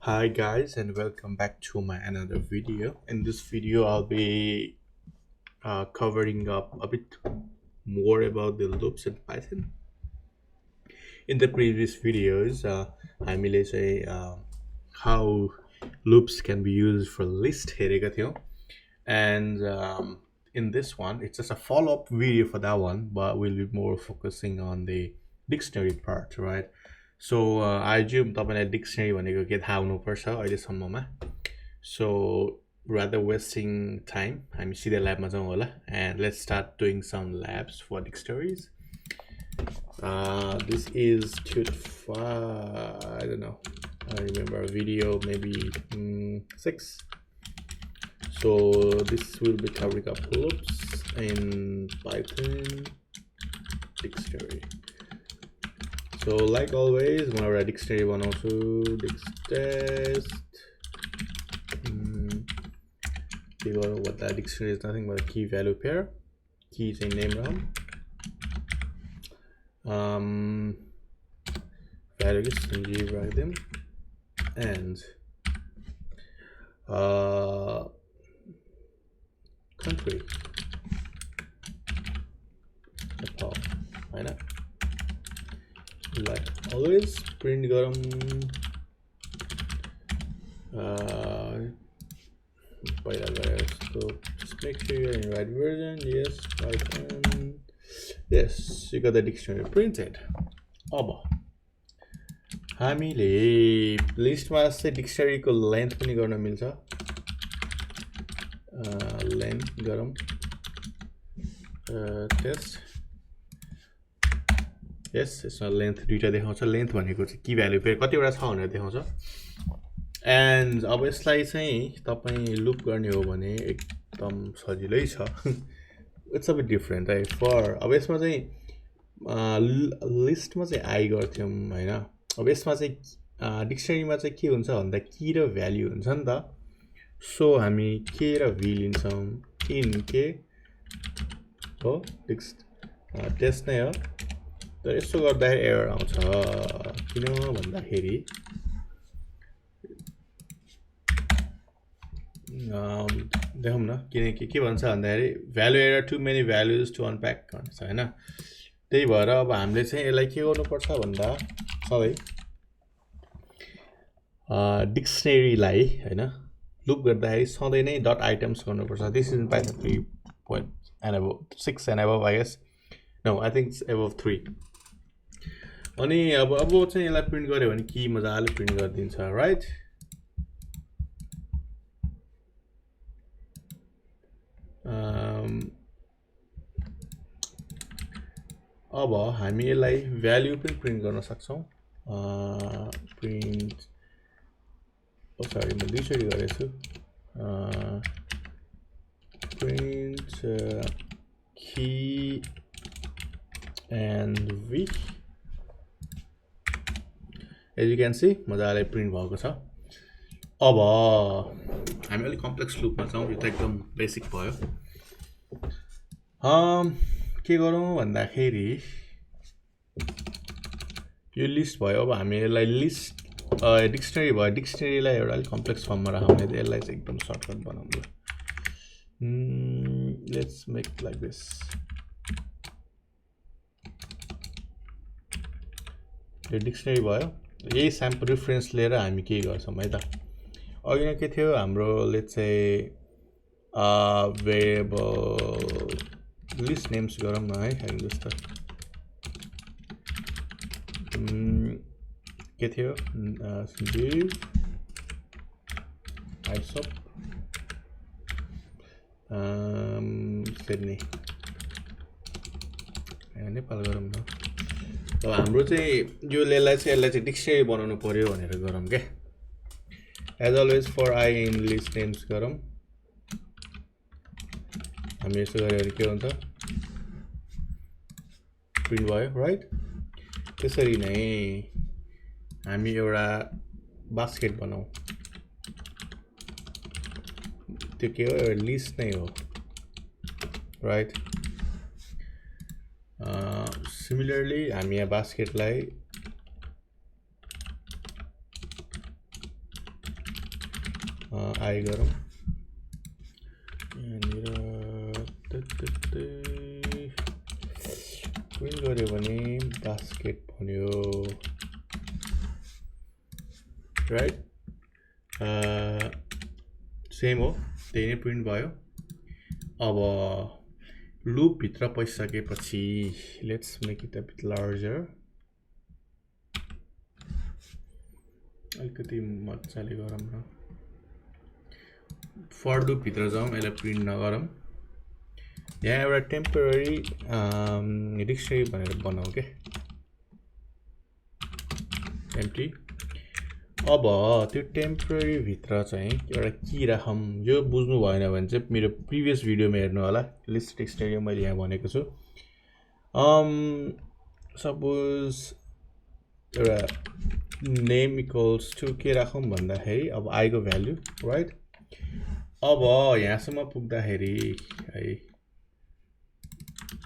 Hi guys, and welcome back to my another video. In this video I'll be covering up a bit more about the loops in Python. In the previous videos हामीले चाहिँ how loops can be used for list हेरेका थियौं, and in this one it's just a follow-up video for that one, but we'll be more focusing on the dictionary part, right? So I assume तपाईलाई dictionary भनेको के थाहा हुनुपर्छ अहिलेसम्ममा. So rather wasting time, हामी सिधै ल्याबमा जाउँ होला, and let's start doing some labs for dictionaries. This is tutor 5, I don't know, I remember a video maybe 6. So this will be covering up loops in Python dictionary. So like always, whenever a dictionary one also dict test. What that dictionary is nothing but a key value pair. Key is a name round. Value is Sanjeev, write them, and country Nepal, right? Like always, print garam. So just make sure you're in the right version. Yes, Python. Yes, you got the dictionary printed. अब हामीले लिस्टमा चाहिँ डिक्सनरीको length पनि गर्न मिल्छ. Length गरौँ test. यस, यसमा length दुईटा देखाउँछ. लेन्थ भनेको चाहिँ की भ्यालु पेयर कतिवटा छ भनेर देखाउँछ. एन्ड अब यसलाई चाहिँ तपाईँ लुप गर्ने हो भने एकदम सजिलै छ. It's a bit different, right? For अब यसमा चाहिँ लिस्टमा चाहिँ आई गर्थ्यौँ हैन. अब यसमा चाहिँ डिक्सनरीमा चाहिँ के हुन्छ भन्दा की र भ्याल्यु हुन्छ नि त. सो हामी के र भी लिन्छौँ. इन के हो टेस्ट नै हो. तर यसो गर्दाखेरि एरर आउँछ. किन भन्दाखेरि देखौँ न, किनकि के भन्छ भन्दाखेरि value error too many values to unpack भन्छ हैन. त्यही भएर अब हामीले चाहिँ यसलाई के गर्नुपर्छ भन्दा सधैँ डिक्सनरीलाई हैन लुप गर्दाखेरि सधैँ नै डट आइटम्स गर्नुपर्छ. This is in Python 3 and above, 6 and above, I guess. No, I think it's above 3. अनि अब चाहिँ यसलाई प्रिन्ट गर्यो भने की मजाले प्रिन्ट गरिदिन्छ, राइट? अब हामी यसलाई भ्यालु पनि प्रिन्ट गर्न सक्छौँ. प्रिन्ट सरी म दुईचोटि गरेछु. प्रिन्ट की एन्ड भी. एज यु क्यान सी मजाले प्रिन्ट भएको छ. अब हामी अलिक कम्प्लेक्स लुपमा छौँ. यो त एकदम बेसिक भयो. के गरौँ भन्दाखेरि यो लिस्ट भयो. अब हामी यसलाई लिस्ट डिक्सनरी भयो. डिक्सनरीलाई एउटा अलिक कम्प्लेक्स फर्ममा राख्ने. यसलाई चाहिँ एकदम सर्टकट बनाउँ. Let's make like this. यो डिक्सनरी भयो. यही स्याम्पल रिफरेन्स लिएर हामी के गर्छौँ है त. अघि नै के थियो हाम्रो, लेट्स चाहिँ भेरिएबल लिस्ट नेम्स गरौँ न है. जस्तो के थियो संजीव ISOP सिडनी नेपाल गरौँ न. अब हाम्रो चाहिँ यो यसलाई चाहिँ डिक्सनरी बनाउनु पर्यो भनेर गरौँ क्या. As always for i in list names गरौँ. हामी यसो गऱ्यो भने के हुन्छ, प्रिन्ट भयो, राइट? त्यसरी नै हामी एउटा बास्केट बनाऊ. त्यो के हो, एउटा लिस्ट नै हो, राइट? सिमिलरली हामी यहाँ बास्केटलाई आई गरौँ यहाँनिर प्रिन्ट गर्यो भने बास्केट भन्यो राइट सेम हो त्यही नै प्रिन्ट भयो अब लुप भित्र पसिसकेपछि let's make it a bit larger अलिकति मजाले गरौँ न फर लुप भित्र जाउँ यसलाई प्रिन्ट नगरौँ यहाँ एउटा टेम्पोररी डिक्सनरी भनेर बनाऊ के एम्प्टी अब त्यो टेम्पोररी भित्र चाहिँ एउटा की राखौँ यो बुझ्नु भएन भने चाहिँ मेरो प्रिभियस भिडियोमा हेर्नु होला लिस्ट डिक्सनरी मैले यहाँ भनेको छु सपोज एउटा नेम इक्वल्स टु के राखौँ भन्दाखेरि अब आई को भ्यालु राइट अब यहाँसम्म पुग्दाखेरि है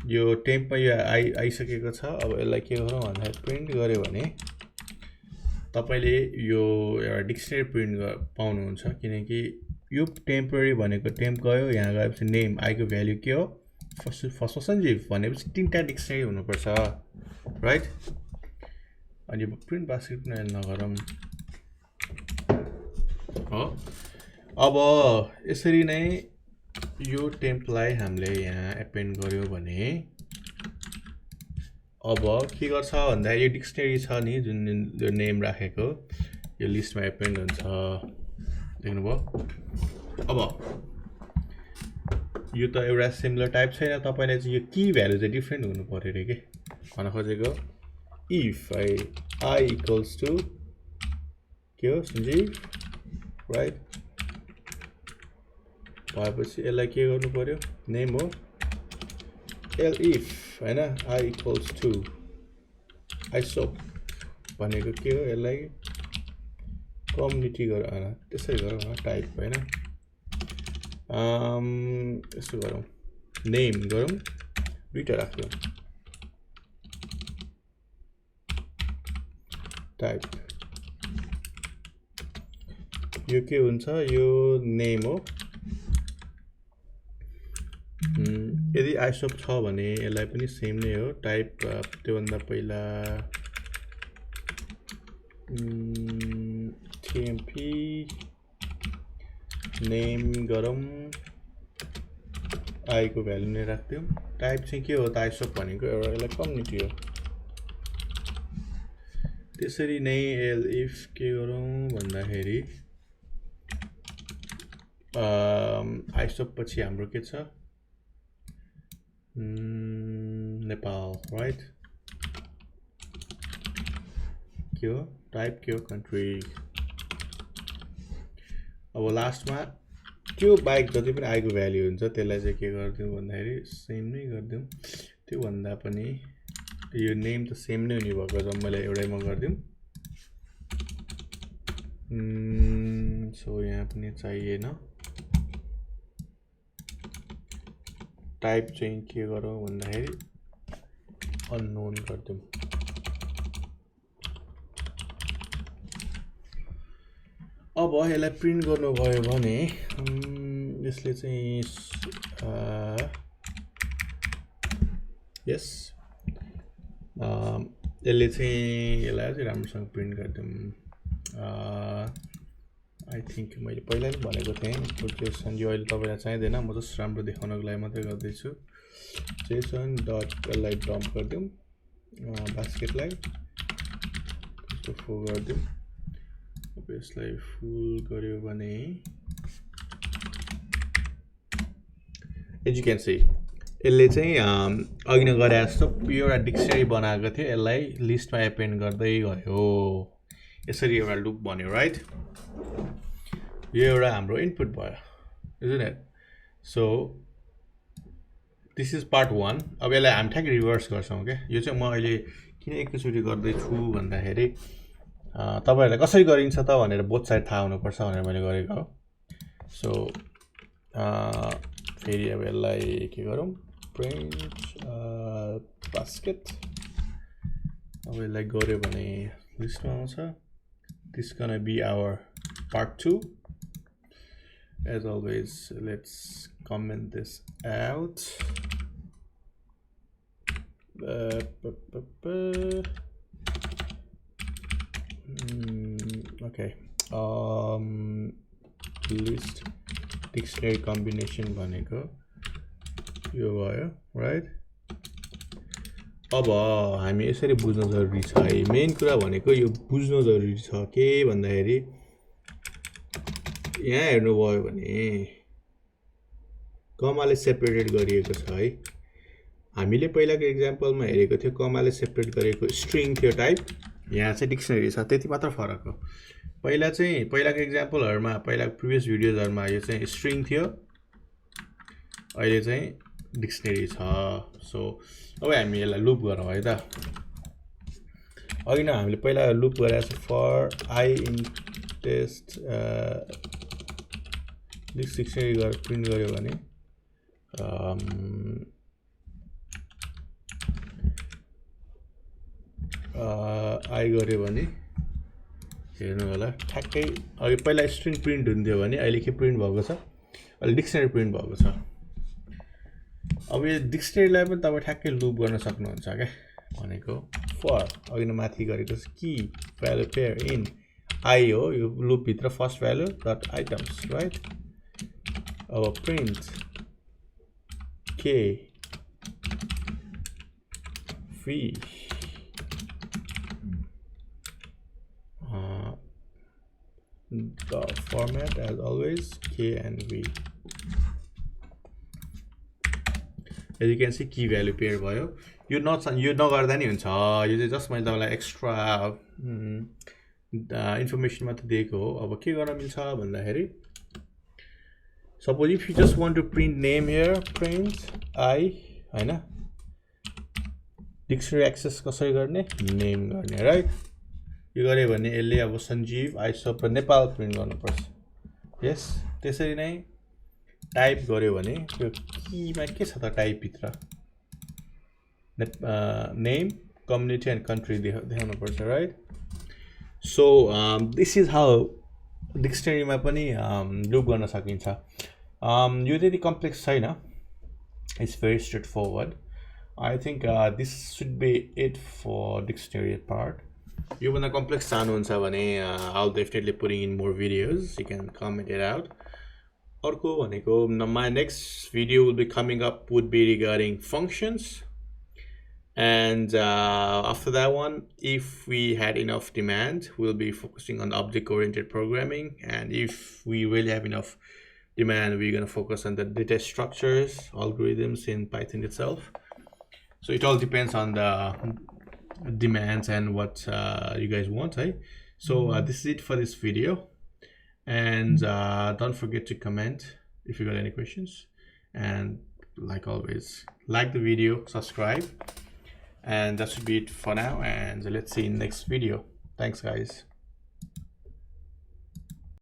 यो टेम्पमा यो आइसकेको छ अब यसलाई के गरौँ भन्दाखेरि प्रिन्ट गर्यो भने तपाईले यो एउटा डिक्सनरी प्रिन्ट पाउनुहुन्छ किनकि यो टेम्पोररी भनेको टेम्प गयो यहाँ गएपछि नेम आई को भ्यालु के हो फर्स्ट सञ्जीव भनेपछि तीनटा डिक्सनरी हुनुपर्छ राइट अनि प्रिन्ट बास्केट पनि नगरौँ हो अब यसरी नै यो टेम्पलाई हामीले यहाँ एपेन्ड गर्यो भने अब के गर्छ भन्दा यो डिक्सनरी छ नि जुन यो नेम राखेको यो लिस्टमा एपेन्ड हुन्छ देख्नुभयो अब यो त एउटा सिमिलर टाइप छैन तपाईले चाहिँ यो की भ्यालु चाहिँ डिफरेन्ट हुनु पर्यो रे के भन्न खोजेको if I equals to के हो सञ्जीव राइट भएपछि यसलाई के गर्नु पर्यो नेम हो एल इफ हैन I equals to ISOP भनेको के हो यसलाई कम्युनिटी गरौँ हैन त्यसै गरौँ न टाइप हैन यसो गरौँ नेम गरौँ दुईटा राख्यौं टाइप यो के हुन्छ यो नेम हो यदि आइसोप छ भने यसलाई पनि सेम नै हो टाइप त्यो भन्दा पहिला टीएमपी नेम गरौँ आई को भ्यालु नै राख्दियौं टाइप चाहिँ के हो त आइसोप भनेको एउटा यसलाई कम्युनिटी हो त्यसरी नै एल इफ के गरौँ भन्दाखेरि आइसोप पछि हाम्रो के छ नेपाल राइट के हो टाइप के हो कन्ट्री अब लास्टमा त्यो बाइक जति पनि आइको भ्यालु हुन्छ त्यसलाई चाहिँ के गर्दियौं भन्दाखेरि सेम नै गर्दियौं त्यो भन्दा पनि यो नेम त सेम नै हुने भएको छ मैले एउटैमा गर्दियौं सो यहाँ पनि चाहिएन टाइप चाहिँ के गरौँ भन्दाखेरि अननोन गर्दियौं अब यसलाई प्रिन्ट गर्नु भयो भने यसले चाहिँ यस यसले चाहिँ यसलाई चाहिँ राम्रोसँग प्रिन्ट गर्दियौं आई थिंक मैले पहिला नै भनेको थिएँ जेसन यो अहिले तपाईलाई चाहिँदैन म जस्ट राम्रो देखाउनको लागि मात्रै गर्दै छु जेसन डट यसलाई डम्प गर्दियौं बास्केटलाई त्यसको फुल गर्दियौं अब यसलाई फुल गर्यो भने एज यु क्यान सी यसले चाहिँ अघि नै गरे जस्तो एउटा डिक्सनरी बनाएको थियो यसलाई लिस्टमा एपेन्ड गर्दै गयो यसरी एउटा लुप बन्यो राइट यो एउटा हाम्रो इनपुट भयो isn't it so this is part 1 अब यसलाई हामी ठ्याक्कै रिभर्स गर्छौं के यो चाहिँ म अहिले किन एकैचोटी गर्दै छु भन्दाखेरि तपाईहरुलाई कसरी गरिन्छ त भनेर बोथ साइड थाहा हुनु पर्छ भनेर मैले गरेको हो सो फेरि अब यसलाई के गरौँ प्रिन्ट बास्केट अब यसलाई गर्यो भने लिस्टमा आउँछ this gonna be our part 2 As always, let's comment this out. Okay. List dictionary combination भनेको यो भयो, right? अब हामी यसरी बुझ्न जरुरी छ है। मेन कुरा भनेको यो बुझ्न जरुरी छ के भन्दाखेरि यहाँ हेर्नुभयो भने कमाले सेपरेटेड गरिएको छ है। हामीले पहिलाको एक्जाम्पलमा हेरेको थियो कमाले सेपरेट गरेको स्ट्रिङ थियो टाइप, यहाँ चाहिँ डिक्सनरी छ, त्यति मात्र फरक हो। पहिलाको एक्जाम्पलहरुमा पहिलाको प्रिभियस भिडियोजहरुमा यो चाहिँ स्ट्रिङ थियो, अहिले चाहिँ डिक्सनरी छ। सो अब हामी यसलाई लुप गरौँ है त। अघि न हामीले पहिला लुप गरेको छ for i in test dictionary गरेर प्रिन्ट गर्यो भने आई गर्यो भने हेर्नु होला ठ्याक्कै अघि पहिला स्ट्रिङ प्रिन्ट हुन्थ्यो भने अहिले के प्रिन्ट भएको छ, अहिले डिक्सनरी प्रिन्ट भएको छ। अब यो डिक्सनरीलाई पनि तपाईं ठ्याक्कै लुप गर्न सक्नुहुन्छ क्या। भनेको फर अघि न माथि गरेको की भ्यालु पेयर इन आई हो, यो लुप भित्र first value dot items, right? अब प्रिन्ट के we the format as always k and v. As you can see key value pair भयो। यो नगर्दा नि हुन्छ, यो चाहिँ जस्ट मैले तपाईलाई एक्स्ट्रा इन्फर्मेसन मात्र दिएको हो। अब के गर्न मिल्छ भन्दाखेरि suppose if you just want to print name here print i हैन, डिक्सनरी एक्सेस कसरी गर्ने, नेम गर्ने, राइट? यो गरे भने यसले अब सञ्जीव आइसोप र नेपाल प्रिन्ट गर्नुपर्छ। यस, त्यसरी नै टाइप गर्यो भने त्यो कीमा के छ त टाइप भित्र नेम कम्युनिटी एन्ड कन्ट्री देखाउनु पर्छ, right? So this is how डिक्सनरीमा पनि लुप गर्न सकिन्छ। यो त्यति कम्प्लेक्स छैन, it's very straightforward. I think this should be it for dictionary part. यो भन्दा कम्प्लेक्स चाहनुहुन्छ भने I'll definitely putting in more videos, you can comment it out. अर्को भनेको my next video will be coming up would be regarding functions, and after that one, if we had enough demand, we'll be focusing on object-oriented programming, and if we really have enough demand, we're going to focus on the data structures, algorithms in Python itself. So it all depends on the demands and what you guys want, right? So this is it for this video, and don't forget to comment if you got any questions, and like always, like the video, subscribe, and that should be it for now, and let's see in next video. Thanks guys.